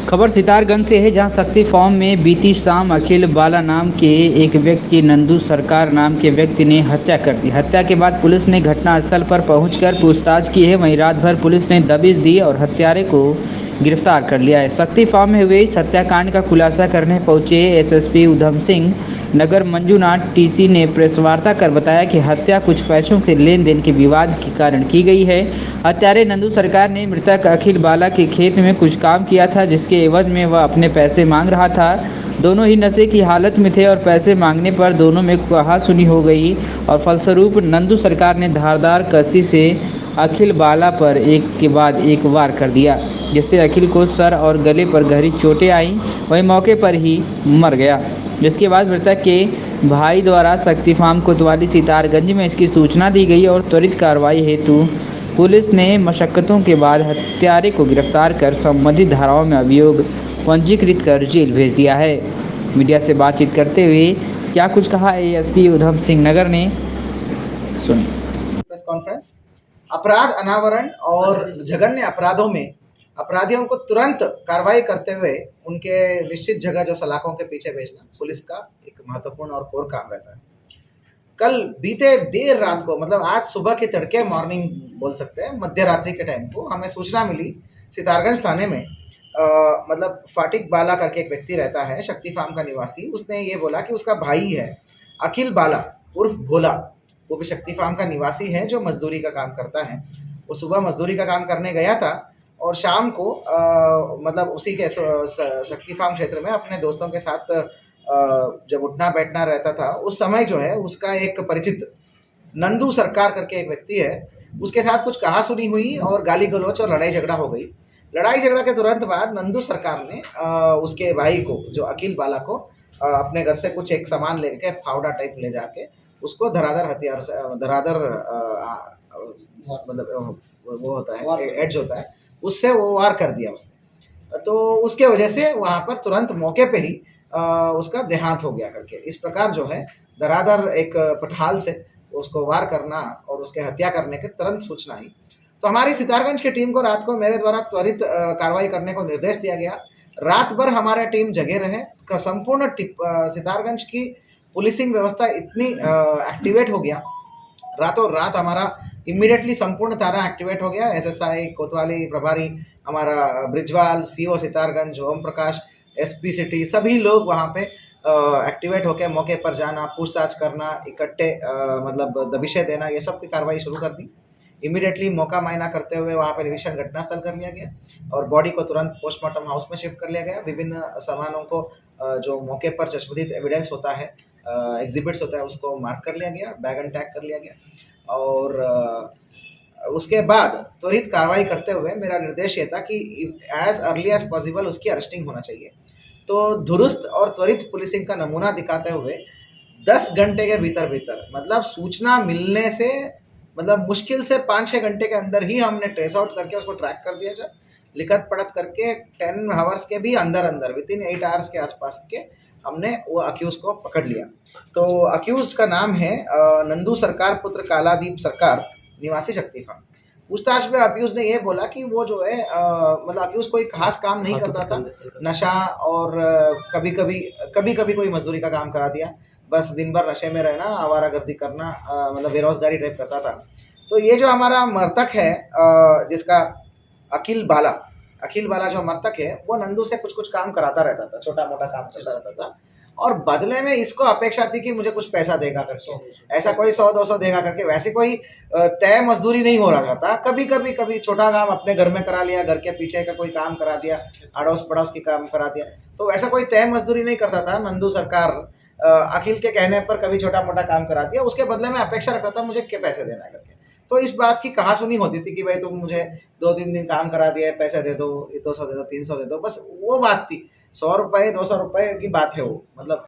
खबर सितारगंज से है, जहां शक्ति फार्म में बीती शाम अखिल बाला नाम के एक व्यक्ति की नंदू सरकार नाम के व्यक्ति ने हत्या कर दी। हत्या के बाद पुलिस ने घटनास्थल पर पहुंचकर पूछताछ की है। वहीं रात भर पुलिस ने दबिश दी और हत्यारे को गिरफ्तार कर लिया है। शक्ति फार्म में हुए इस हत्याकांड का खुलासा करने पहुंचे एसएसपी उधम सिंह नगर मंजूनाथ टीसी ने प्रेस वार्ता कर बताया कि हत्या कुछ पैसों के लेन देन के विवाद के कारण की गई है। हत्यारे नंदू सरकार ने मृतक अखिल बाला के खेत में कुछ काम किया था, जिसके एवज में वह अपने पैसे मांग रहा था। दोनों ही नशे की हालत में थे और पैसे मांगने पर दोनों में कहासुनी हो गई और फलस्वरूप नंदू सरकार ने धारदार कसी से अखिल बाला पर एक के बाद एक वार कर दिया, जिससे अखिल को सर और गले पर गहरी चोटें आईं। वही मौके पर ही मर गया। जिसके बाद मृतक के भाई द्वारा शक्ति फार्म कोतवाली सितारगंज में इसकी सूचना दी गई और त्वरित कार्रवाई हेतु पुलिस ने मशक्कतों के बाद हत्यारे को गिरफ्तार कर संबंधित धाराओं में अभियोग पंजीकृत कर जेल भेज दिया है। मीडिया से बातचीत करते हुए क्या कुछ कहा एएसपी उधम सिंह नगर ने, सुनिए। Press conference. अपराध अनावरण और जघन्य अपराधों में अपराधियों को तुरंत कार्रवाई करते हुए उनके निश्चित जगह जो सलाखों के पीछे भेजना पुलिस का एक महत्वपूर्ण और कोर काम रहता है। कल बीते देर रात को, मतलब आज सुबह के तड़के, मॉर्निंग बोल सकते हैं, मध्य रात्रि के टाइम को हमें सूचना मिली सितारगंज थाने में। मतलब फाटिक बाला करके एक व्यक्ति रहता है, शक्ति फार्म का निवासी। उसने ये बोला कि उसका भाई है अखिल बाला उर्फ भोला, वो भी शक्ति फार्म का निवासी है, जो मजदूरी का काम करता है। वो सुबह मजदूरी का काम करने गया था और शाम को मतलब उसी के शक्ति फार्म क्षेत्र में अपने दोस्तों के साथ जब उठना बैठना रहता था, उस समय जो है उसका एक परिचित नंदू सरकार करके एक व्यक्ति है, उसके साथ कुछ कहासुनी हुई और गाली गलौच और लड़ाई झगड़ा हो गई। लड़ाई झगड़ा के तुरंत बाद नंदू सरकार ने उसके भाई को, जो अखिल बाला को, अपने घर से कुछ एक सामान लेके, फावड़ा टाइप ले जाके उसको धराधर हथियार से, धराधर मतलब वो होता है एड्ज होता है, उससे वो वार कर दिया उसने। तो उसके वजह से वहाँ पर तुरंत मौके पे ही उसका देहांत हो गया करके। इस प्रकार जो है धराधर एक पठाल से उसको वार करना और उसके हत्या करने के तुरंत सूचना आई। तो हमारी सितारगंज की टीम को रात को मेरे द्वारा त्वरित कार्रवाई करने को निर्देश दिया गया। रात भर हमारे टीम जगे रहे। संपूर्ण सितारगंज की पुलिसिंग व्यवस्था इतनी एक्टिवेट हो गया, रातों रात हमारा इमीडिएटली संपूर्ण थाना एक्टिवेट हो गया। एसएसआई कोतवाली प्रभारी, हमारा Brijwal, CO Sitarganj, Om Prakash, SP city, सभी लोग वहाँ पे एक्टिवेट होकर मौके पर जाना, पूछताछ करना, इकट्ठे मतलब दबिशें देना, ये सब की कार्रवाई शुरू कर दी। इमीडिएटली मौका मायना करते हुए वहाँ पर निरीक्षण घटनास्थल कर लिया गया और बॉडी को तुरंत पोस्टमार्टम हाउस में शिफ्ट कर लिया गया। विभिन्न सामानों को जो मौके पर चश्मदीद एविडेंस होता है, एग्जिबिट्स होता है, उसको मार्क कर लिया गया, बैग एंड टैग कर लिया गया। और उसके बाद त्वरित कार्रवाई करते हुए मेरा निर्देश ये था कि एज अर्ली एज पॉसिबल उसकी अरेस्टिंग होना चाहिए। तो दुरुस्त और त्वरित पुलिसिंग का नमूना दिखाते हुए 10 घंटे के भीतर मतलब सूचना मिलने से, मतलब मुश्किल से 5-6 घंटे के अंदर ही हमने ट्रेस आउट करके उसको ट्रैक कर दिया जाए। लिखत पढ़त करके 10 आवर्स के भी अंदर विदिन 8 आवर्स के आसपास के हमने वो अक्यूज को पकड़ लिया। तो अक्यूज का नाम है नंदू सरकार पुत्र कालादीप सरकार, निवासी शक्ति फार्म। पूछताछ में अक्यूज ने ये बोला कि वो जो है मतलब अक्यूज कोई खास काम नहीं करता था, नशा और कभी कभी कोई मजदूरी का काम करा दिया, बस दिन भर नशे में रहना, आवारागर्दी करना, मतलब बेरोजगारी टाइप करता था। तो ये जो हमारा मृतक है जिसका अखिल बाला जो मृतक है, वो नंदू से कुछ काम कराता रहता था, छोटा मोटा काम करता रहता था और बदले में इसको अपेक्षा थी कि मुझे कुछ पैसा देगा करके, ऐसा कोई 100-200 देगा करके। वैसे कोई तय मजदूरी नहीं हो रहा था। कभी छोटा काम अपने घर में करा लिया, घर के पीछे का कोई काम करा दिया, अड़ोस पड़ोस की काम करा दिया। तो वैसा कोई तय मजदूरी नहीं करता था नंदू सरकार। अखिल के कहने पर कभी छोटा मोटा काम करा दिया, उसके बदले में अपेक्षा रखता था मुझे क्या पैसे देना है करके। तो इस बात की कहासुनी होती थी कि भाई तुम मुझे 2-3 दिन काम करा दिया, पैसे दे दो, 200 दे दो, 300 दे दो, बस वो बात थी। 100 रुपये 200 रुपये की बात है वो, मतलब